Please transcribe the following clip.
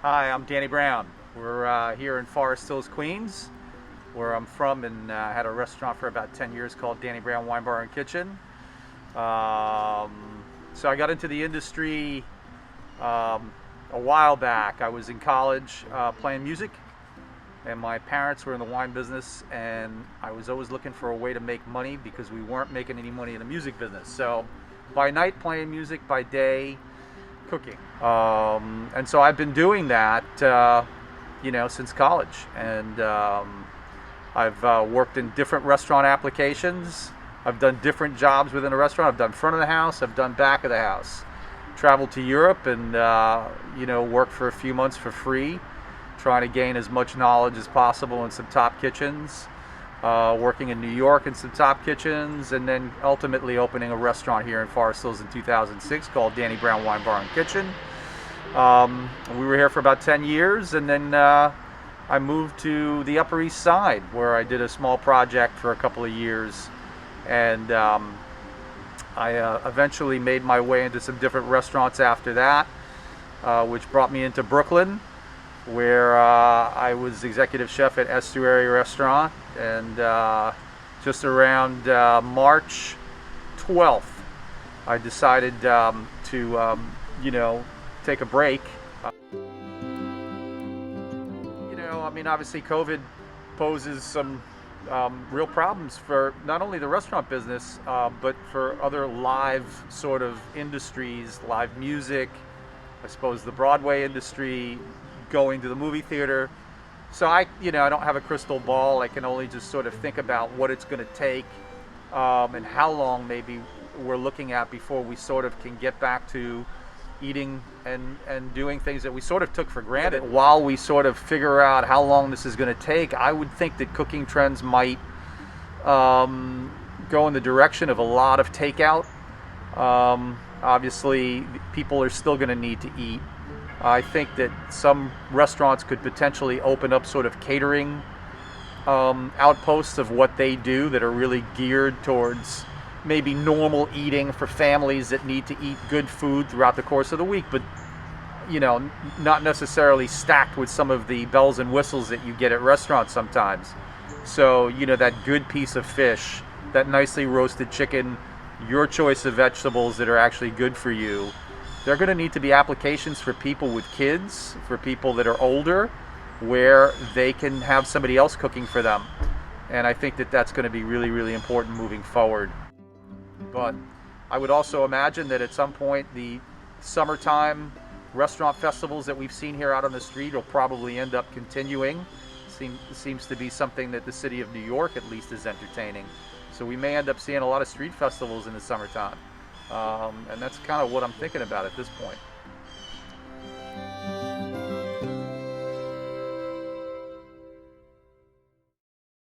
Hi, I'm Danny Brown. We're here in Forest Hills, Queens, where I'm from, and had a restaurant for about 10 years called Danny Brown Wine Bar and Kitchen. So I got into the industry a while back. I was in college playing music, and my parents were in the wine business, and I was always looking for a way to make money because we weren't making any money in the music business. So by night playing music, by day cooking. And so I've been doing that, since college. And I've worked in different restaurant applications. I've done different jobs within a restaurant. I've done front of the house. I've done back of the house. Traveled to Europe and, worked for a few months for free, trying to gain as much knowledge as possible in some top kitchens. Working in New York in some top kitchens, and then ultimately opening a restaurant here in Forest Hills in 2006 called Danny Brown Wine Bar and Kitchen. We were here for about 10 years, and then I moved to the Upper East Side, where I did a small project for a couple of years, and I eventually made my way into some different restaurants after that, which brought me into Brooklyn, where I was executive chef at Estuary Restaurant, and just around March 12th, I decided to, take a break. Obviously COVID poses some real problems for not only the restaurant business, but for other live sort of industries, live music, I suppose the Broadway industry, going to the movie theater. So I don't have a crystal ball. I can only just sort of think about what it's going to take, and how long maybe we're looking at before we sort of can get back to eating and doing things that we sort of took for granted. While we sort of figure out how long this is going to take, I would think that cooking trends might go in the direction of a lot of takeout. Obviously, people are still going to need to eat. I think that some restaurants could potentially open up sort of catering outposts of what they do that are really geared towards maybe normal eating for families that need to eat good food throughout the course of the week, but not necessarily stacked with some of the bells and whistles that you get at restaurants sometimes. So that good piece of fish, that nicely roasted chicken, your choice of vegetables that are actually good for you. There are going to need to be applications for people with kids, for people that are older, where they can have somebody else cooking for them. And I think that that's going to be really, really important moving forward. But I would also imagine that at some point the summertime restaurant festivals that we've seen here out on the street will probably end up continuing. Seems to be something that the city of New York at least is entertaining. So we may end up seeing a lot of street festivals in the summertime. And that's kind of what I'm thinking about at this point.